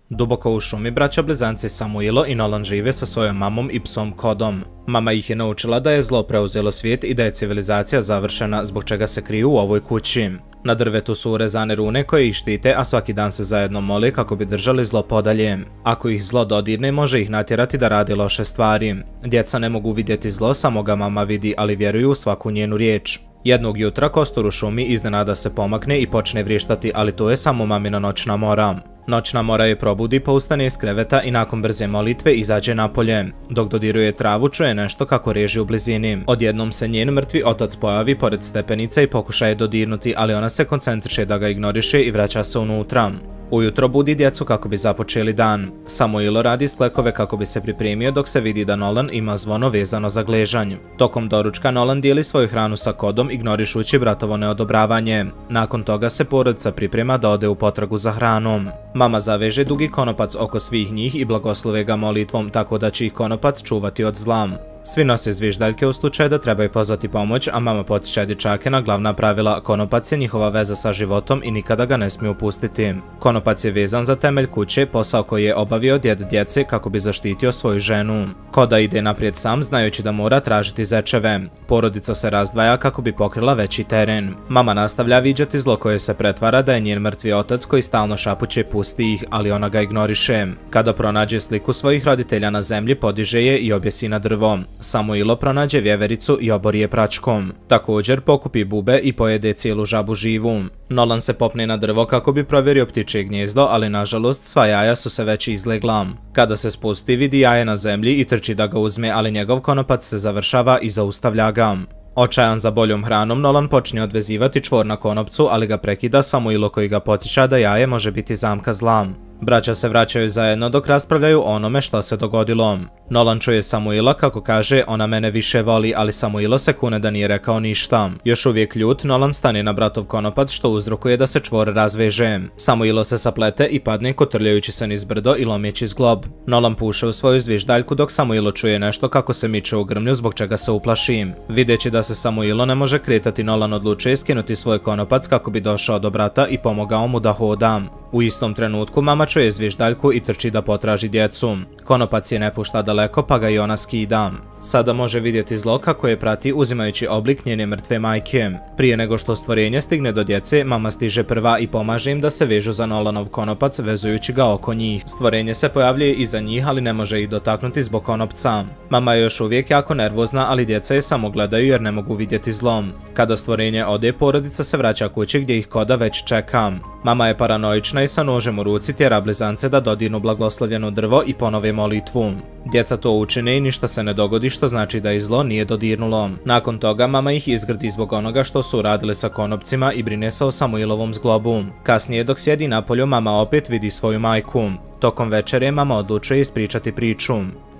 Duboko u šumi braća blizanci Samuilo i Nolan žive sa svojom mamom i psom Kodom. Mama ih je naučila da je zlo preuzelo svijet i da je civilizacija završena, zbog čega se kriju u ovoj kući. Na drvetu su urezane rune koje ih štite, a svaki dan se zajedno mole kako bi držali zlo podalje. Ako ih zlo dodirne, može ih natjerati da radi loše stvari. Djeca ne mogu vidjeti zlo, samo ga mama vidi, ali vjeruju u svaku njenu riječ. Jednog jutra Kostur u šumi iznenada se pomakne i počne vrištati, ali to je samo mamina noćna mora. Noćna mora je probudi, ustane iz kreveta i nakon brze molitve izađe napolje. Dok dodiruje travu, čuje nešto kako reži u blizini. Odjednom se njen mrtvi otac pojavi pored stepenica i pokuša je dodirnuti, ali ona se koncentriše da ga ignoriše i vraća se unutra. Ujutro budi djecu kako bi započeli dan. Samuilo radi sklekove kako bi se pripremio, dok se vidi da Nolan ima zvono vezano za gležanj. Tokom doručka Nolan dijeli svoju hranu sa Kodom, ignorišući bratovo neodobravanje. Nakon toga se porodica priprema da ode u potragu za hranom. Mama zaveže dugi konopac oko svih njih i blagoslove ga molitvom, tako da će ih konopac čuvati od zla. Svi nose zviždaljke u slučaju da trebaju pozvati pomoć, a mama potiče dječake na glavna pravila. Konopac je njihova veza sa životom i nikada ga ne smiju pustiti. Konopac je vezan za temelj kuće, posao koji je obavio djed djece kako bi zaštitio svoju ženu. Koda ide naprijed sam, znajući da mora tražiti zečeve. Porodica se razdvaja kako bi pokrila veći teren. Mama nastavlja viđati zlo koje se pretvara da je njen mrtvi otac koji stalno šapuće pusti ih, ali ona ga ignoriše. Kada pronađe sliku svojih roditelja na zemlji, podiže je i objesi na drvo. Samuilo pronađe vjevericu i obori je pračkom. Također pokupi bube i pojede cijelu žabu živu. Nolan se popne na drvo kako bi provjerio ptičje gnijezdo, ali nažalost sva jaja su se već izlegla. Kada se spusti, vidi jaje na zemlji i trči da ga uzme, ali njegov konopac se završava i zaustavlja ga. Očajan za boljom hranom, Nolan počne odvezivati čvor na konopcu, ali ga prekida Samuilo koji ga potiče da jaje može biti zamka zla. Braća se vraćaju zajedno dok raspravljaju o onome što se dogodilo. Nolan čuje Samuila kako kaže ona mene više voli, ali Samuilo se kune da nije rekao ništa. Još uvijek ljut, Nolan stane na bratov konopac što uzrokuje da se čvor razveže. Samuilo se saplete i padne kotrljajući se niz brdo i lomjeći zglob. Nolan puše u svoju zviždaljku dok Samuilo čuje nešto kako se miče u grmlju, zbog čega se uplaši. Videći da se Samuilo ne može kretati, Nolan odlučuje skinuti svoj konopac kako bi došao do brata i pomogao mu da hoda. U istom trenutku mama čuje zviždaljku i trči da potraži djecu. Konopac je ne pušta daleko, pa ga i ona skida. Sada može vidjeti zlo kako je prati uzimajući oblik njene mrtve majke. Prije nego što stvorenje stigne do djece, mama stiže prva i pomaže im da se vežu za Nolanov konopac, vezujući ga oko njih. Stvorenje se pojavljuje iza njih, ali ne može ih dotaknuti zbog konopca. Mama je još uvijek jako nervozna, ali djeca je samo gledaju jer ne mogu vidjeti zlom. Kada stvorenje ode, porodica se vraća kući gdje ih Koda već čeka. Mama je paranoična i sa nožem u ruci tjera blizance da dodirnu blagoslovljeno drvo i ponove molitvu. Djeca to učine i ništa se ne dogodi, što znači da ih zlo nije dodirnulo. Nakon toga mama ih izgrdi zbog onoga što su uradili sa konopcima i brine se o Samuilovom zglobu. Kasnije dok sjedi napolju, mama opet vidi svoju majku. Tokom večere mama odlučuje ispričati priču.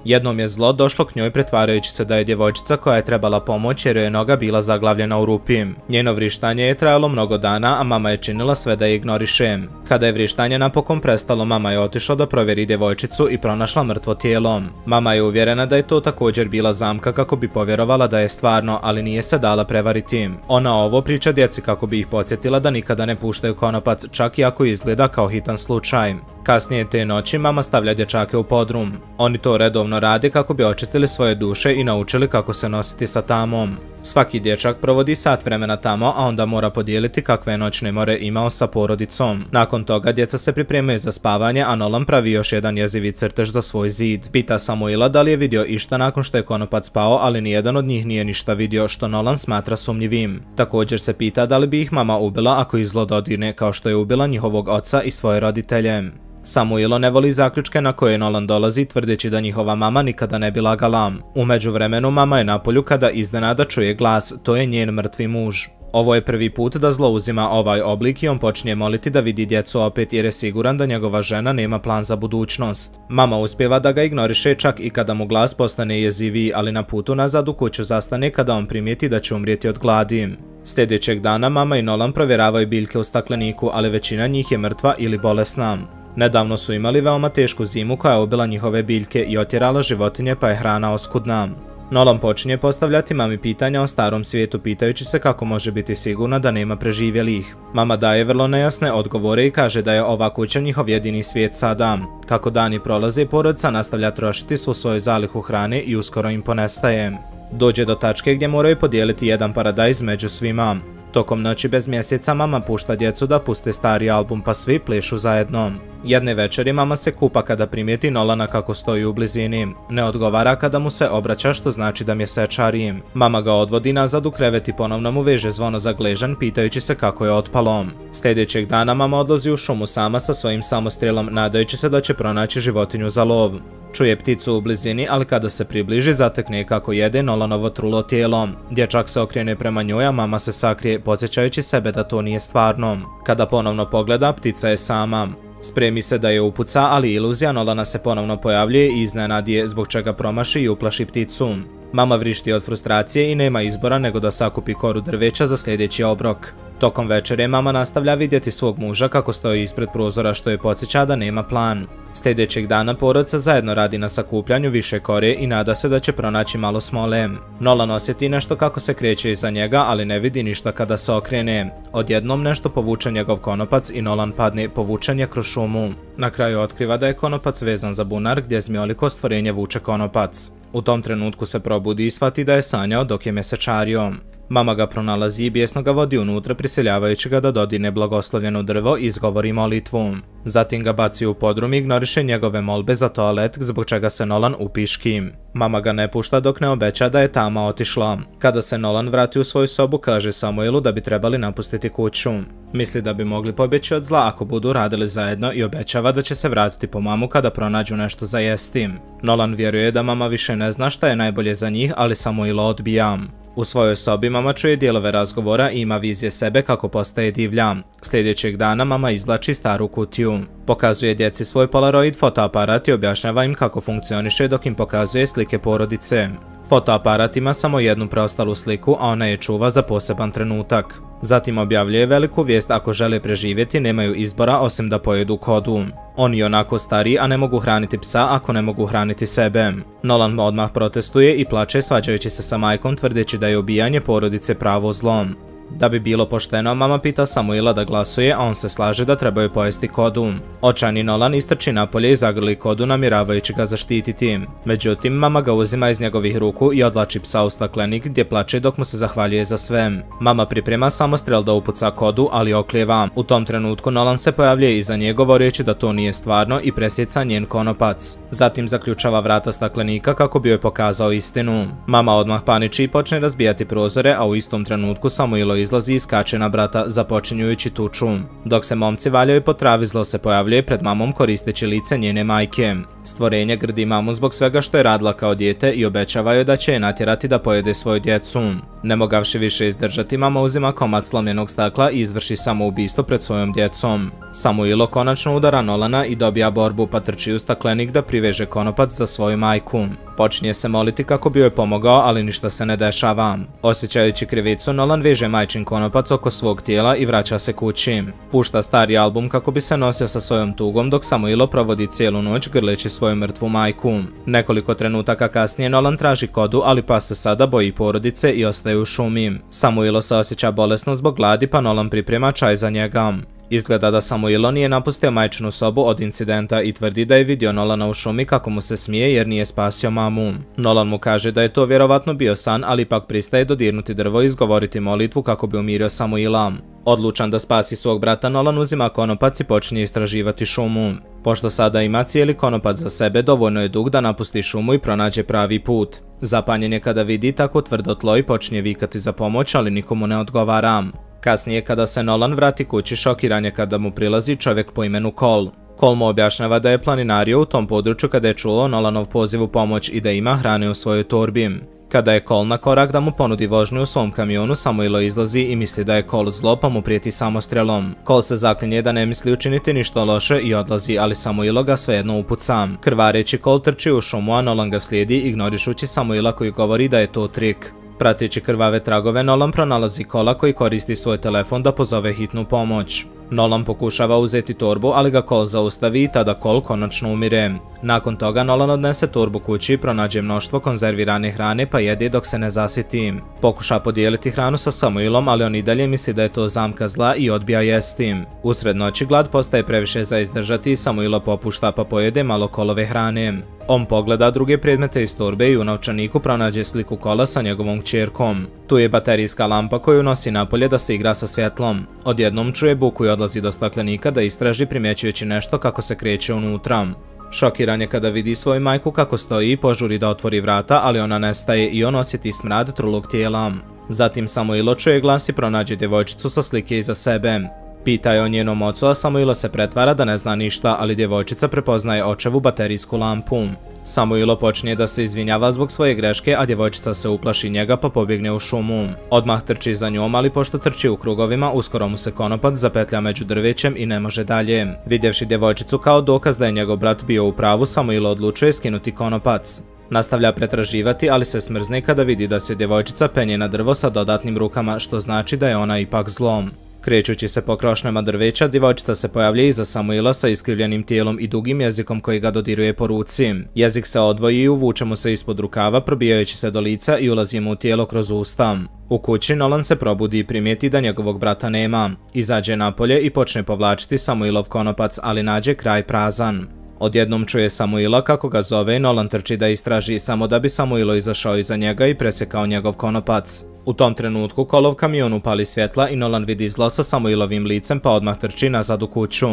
Jednom je zlo došlo k njoj pretvarajući se da je djevojčica koja je trebala pomoć jer joj je noga bila zaglavljena u rupi. Njeno vrištanje je trajalo mnogo dana, a mama je činila sve da je ignoriše. Kada je vrištanje napokon prestalo, mama je otišla da provjeri djevojčicu i pronašla mrtvo tijelo. Mama je uvjerena da je to također bila zamka kako bi povjerovala da je stvarno, ali nije se dala prevariti. Ona ovo priča djeci kako bi ih podsjetila da nikada ne puštaju konopac, čak i ako izgleda kao hitan slučaj. Kasnije te noći mama stavlja dječake u podrum. Oni to redovno rade kako bi očistili svoje duše i naučili kako se nositi sa tamom. Svaki dječak provodi sat vremena tamo, a onda mora podijeliti kakve noćne more imao sa porodicom. Nakon toga djeca se pripremaju za spavanje, a Nolan pravi još jedan jezivi crtež za svoj zid. Pita Samuila da li je vidio išta nakon što je konopac pao, ali nijedan od njih nije ništa vidio, što Nolan smatra sumnjivim. Također se pita da li bi ih mama ubila ako ih zlo dodirne, kao što je ubila njihovog oca i svoje roditelje. Samuilo ne voli zaključke na koje Nolan dolazi, tvrdeći da njihova mama nikada ne bi lagala. U međuvremenu mama je napolju kada iznenada čuje glas, to je njen mrtvi muž. Ovo je prvi put da zlo uzima ovaj oblik i on počinje moliti da vidi djecu opet jer je siguran da njegova žena nema plan za budućnost. Mama uspijeva da ga ignoriše čak i kada mu glas postane jeziviji, ali na putu nazad u kuću zastane kada on primijeti da će umrijeti od gladi. Sljedećeg dana mama i Nolan provjeravaju biljke u stakleniku, ali većina njih je mrtva ili bolesna. Nedavno su imali veoma tešku zimu koja je ubila njihove biljke i otjerala životinje, pa je hrana oskudna. Nolan počinje postavljati mami pitanja o starom svijetu pitajući se kako može biti sigurna da nema preživjelih. Mama daje vrlo nejasne odgovore i kaže da je ova kuća njihov jedini svijet sada. Kako dani prolaze, porodica nastavlja trošiti svu svoju zalihu hrane i uskoro im ponestaje. Dođe do tačke gdje moraju podijeliti jedan paradajz među svima. Tokom noći bez mjeseca mama pušta djecu da puste stari album pa svi plešu zajedno. Jedne večeri mama se kupa kada primijeti Nolana kako stoji u blizini. Ne odgovara kada mu se obraća što znači da mjesečari. Mama ga odvodi nazad u krevet i ponovno mu veže zvono za gležanj pitajući se kako je otpalo. Sljedećeg dana mama odlazi u šumu sama sa svojim samostrijelom nadajući se da će pronaći životinju za lov. Čuje pticu u blizini, ali kada se približi zatekne kako jede Nolanovo trulo tijelo. Dječak se okrene prema njoj, a mama se sakrije, podsjećajući sebe da to nije stvarno. Kada ponovno pogleda, ptica je sama. Spremi se da je upuca, ali iluzija Nolana se ponovno pojavljuje i iznenadi je, zbog čega promaši i uplaši pticu. Mama vrišti od frustracije i nema izbora nego da sakupi koru drveća za sljedeći obrok. Tokom večere mama nastavlja vidjeti svog muža kako stoji ispred prozora što je podsjeća da nema plan. Sljedećeg dana porodica zajedno radi na sakupljanju više kore i nada se da će pronaći malo smole. Nolan osjeti nešto kako se kreće iza njega, ali ne vidi ništa kada se okrene. Odjednom nešto povuče njegov konopac i Nolan padne povučen je kroz šumu. Na kraju otkriva da je konopac vezan za bunar gdje zmijoliko stvorenje vuče konopac. U tom trenutku se probudi i shvati da je sanjao dok je mesečario. Mama ga pronalazi i bijesno ga vodi unutra prisiljavajući ga da dodirne blagoslovljeno drvo i izgovori molitvu. Zatim ga baci u podrum i ignoriše njegove molbe za toalet zbog čega se Nolan upiški. Mama ga ne pušta dok ne obeća da je tama otišla. Kada se Nolan vrati u svoju sobu kaže Samuelu da bi trebali napustiti kuću. Misli da bi mogli pobjeći od zla ako budu radili zajedno i obećava da će se vratiti po mamu kada pronađu nešto za jesti. Nolan vjeruje da mama više ne zna šta je najbolje za njih, ali Samuel odbija. U svojoj sobi mama čuje dijelove razgovora i ima vizije sebe kako postaje divlja. Sljedećeg dana mama izvlači staru kutiju. Pokazuje djeci svoj Polaroid fotoaparat i objašnjava im kako funkcioniše dok im pokazuje slike porodice. Fotoaparat ima samo jednu preostalu sliku, a ona je čuva za poseban trenutak. Zatim objavljuje veliku vijest ako žele preživjeti nemaju izbora osim da pojedu kodu. Oni onako stari, a ne mogu hraniti psa ako ne mogu hraniti sebe. Nolan odmah protestuje i plače svađajući se sa majkom tvrdeći da je ubijanje porodice pravo zlo. Da bi bilo pošteno, mama pita Samuela da glasuje, a on se slaže da trebaju pojesti kodu. Očajni Nolan istrči napolje i zagrli kodu namjeravajući ga zaštititi. Međutim, mama ga uzima iz njegovih ruku i odvlači psa u staklenik gdje plače dok mu se zahvaljuje za sve. Mama priprema samostrel da upuca kodu, ali oklijeva. U tom trenutku Nolan se pojavljuje iza nje govoreći da to nije stvarno i presjeca njen konopac. Zatim zaključava vrata staklenika kako bi joj pokazao istinu. Mama odmah paniči i počne razbijati prozore, a u istom trenutku Samuel izlazi i skače na brata započinjujući tuču. Dok se momci valjaju po travi, zlo se pojavljuje pred mamom koristeći lice njene majke. Stvorenje grdi mamu zbog svega što je radila kao dijete i obećava joj da će je natjerati da pojede svoju djecu. Ne mogavši više izdržati, mama uzima komad slomljenog stakla i izvrši samoubistvo pred svojom djecom. Samuel konačno udara Nolana i dobija borbu pa trči u staklenik da priveže konopac za svoju majku. Počinje se moliti kako bi joj pomogao, ali ništa se ne dešava. Osjećajući krivicu, Nolan veže majčin konopac oko svog tijela i vraća se kući. Pušta stari album kako bi se nosio sa svojom tugom dok Samuel provodi cijelu noć grleći svoju mrtvu majku. Nekoliko trenutaka kasnije Nolan traži kodu, ali pa se sada boji porodice i ostaje u šumi. Samuel se osjeća bolesno zbog gladi pa Nolan priprema čaj za njega. Izgleda da Samuel nije napustio majčinu sobu od incidenta i tvrdi da je vidio Nolana u šumi kako mu se smije jer nije spasio mamu. Nolan mu kaže da je to vjerovatno bio san, ali ipak pristaje dodirnuti drvo i izgovoriti molitvu kako bi umirio Samuela. Odlučan da spasi svog brata, Nolan uzima konopac i počinje istraživati šumu. Pošto sada ima cijeli konopac za sebe, dovoljno je dug da napusti šumu i pronađe pravi put. Zapanjen je kada vidi tako tvrdo tlo i počinje vikati za pomoć, ali nikomu ne odgovara. Kasnije kada se Nolan vrati kući, šokiran je kada mu prilazi čovjek po imenu Cole. Cole mu objašnjava da je planinario u tom području kada je čuo Nolanov poziv u pomoć i da ima hrane u svojoj torbi. Kada je Cole na korak da mu ponudi vožnju u svom kamionu, Samuel izlazi i misli da je Cole zlo pa mu prijeti samostrelom. Cole se zaklinje da ne misli učiniti ništa loše i odlazi, ali Samuel ga svejedno upuca. Krvareći Cole trči u šumu, a Nolan ga slijedi ignorišući Samuela koji govori da je to trik. Prateći krvave tragove, Nolan pronalazi Cola koji koristi svoj telefon da pozove hitnu pomoć. Nolan pokušava uzeti torbu, ali ga Cole zaustavi i tada Cole konačno umire. Nakon toga Nolan odnese torbu kući i pronađe mnoštvo konzervirane hrane pa jede dok se ne zasiti. Pokuša podijeliti hranu sa Samuelom, ali on i dalje misli da je to zamka zla i odbija jesti. Usred noći glad postaje previše za izdržati i Samuelo popušta pa pojede malo kolove hrane. On pogleda druge predmete iz torbe i u novčaniku pronađe sliku kola sa njegovom kćerkom. Tu je baterijska lampa koju nosi napolje da se igra sa svjetlom. Odjednom čuje buku i odlazi do staklenika da istraži primjećujući nešto kako se kreće unutra. Šokiran je kada vidi svoju majku kako stoji i požuri da otvori vrata, ali ona nestaje i on osjeti smrad trulog tijela. Zatim Samuelo čuje glas i pronađe djevojčicu sa slike iza sebe. Pita je o njenom ocu, a Samuelo se pretvara da ne zna ništa, ali djevojčica prepoznaje očevu baterijsku lampu. Samuelo počinje da se izvinjava zbog svoje greške, a djevojčica se uplaši njega pa pobjegne u šumu. Odmah trči za njom, ali pošto trči u krugovima, uskoro mu se konopac zapetlja među drvećem i ne može dalje. Vidjevši djevojčicu kao dokaz da je njegov brat bio u pravu, Samuelo odlučuje skinuti konopac. Nastavlja pretraživati, ali se smrzne kada vidi da se djevojčica penje na drvo sa dodatnim rukama, što znači da je ona ipak zlom. Krećući se po krošnjama drveća, djevojčica se pojavlja iza Samuela sa iskrivljenim tijelom i dugim jezikom koji ga dodiruje po ruci. Jezik se odvoji i uvuče mu se ispod rukava, probijajući se do lica i ulazi mu u tijelo kroz usta. U kući Nolan se probudi i primijeti da njegovog brata nema. Izađe napolje i počne povlačiti Samuelov konopac, ali nađe kraj prazan. Odjednom čuje Samuela kako ga zove i Nolan trči da istraži, samo da bi Samuelo izašao iza njega i presjekao njegov konopac. U tom trenutku kolov kamion upali svjetla i Nolan vidi zlo sa Samuelovim licem pa odmah trči nazad u kuću.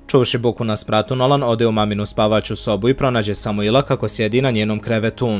Čuvši buku na spratu, Nolan ode u maminu spavaću sobu i pronađe Samuela kako sjedi na njenom krevetu.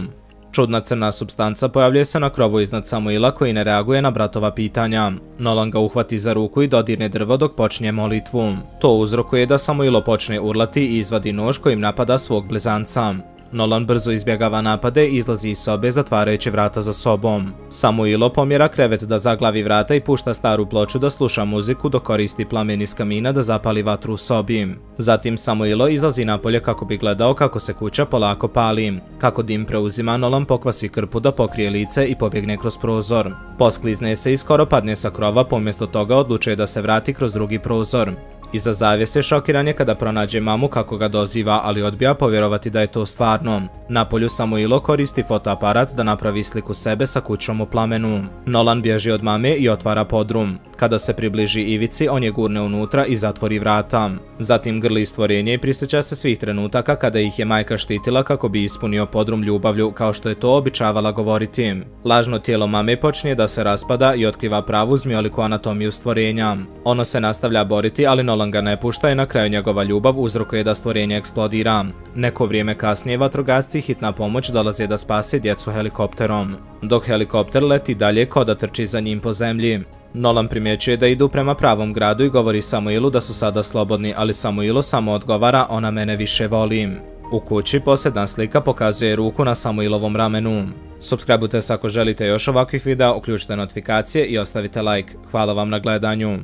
Čudna crna supstanca pojavljuje se na krovu iznad Samuela koji ne reaguje na bratova pitanja. Nolan ga uhvati za ruku i dodirne drvo dok počinje molitvu. To uzrokuje da Samuelo počne urlati i izvadi nož kojim napada svog blizanca. Nolan brzo izbjegava napade i izlazi iz sobe zatvarajući vrata za sobom. Samuelo pomjera krevet da zaglavi vrata i pušta staru ploču da sluša muziku dok koristi plamen iz kamina da zapali vatru u sobi. Zatim Samuelo izlazi napolje kako bi gledao kako se kuća polako pali. Kako dim preuzima, Nolan pokvasi krpu da pokrije lice i pobjegne kroz prozor. Posklizne se i skoro padne sa krova, pa umjesto toga odlučuje da se vrati kroz drugi prozor. Iza zavjese šokiran je kada pronađe mamu kako ga doziva, ali odbija povjerovati da je to stvarno. Napolju Samuelo koristi fotoaparat da napravi sliku sebe sa kućom u plamenu. Nolan bježi od mame i otvara podrum. Kada se približi ivici, on je gurne unutra i zatvori vrata. Zatim grli stvorenje i prisjeća se svih trenutaka kada ih je majka štitila kako bi ispunio podrum ljubavlju, kao što je to običavala govoriti. Lažno tijelo mame počinje da se raspada i otkriva pravu zmijoliku anatomiju stvorenja. Ono se nastavlja boriti, ali Nolan ga ne pušta i na kraju njegova ljubav uzrokuje da stvorenje eksplodira. Neko vrijeme kasnije vatrogasci i hitna pomoć dolaze da spase djecu helikopterom. Dok helikopter leti dalje, Koda trči za njim po zemlji. Nolan primjećuje da idu prema pravom gradu i govori Samuelu da su sada slobodni, ali Samuelo samo odgovara: ona mene više voli. U kući posljedna slika pokazuje ruku na Samuelovom ramenu. Subscribeujte se ako želite još ovakvih videa, uključite notifikacije i ostavite like. Hvala vam na gledanju.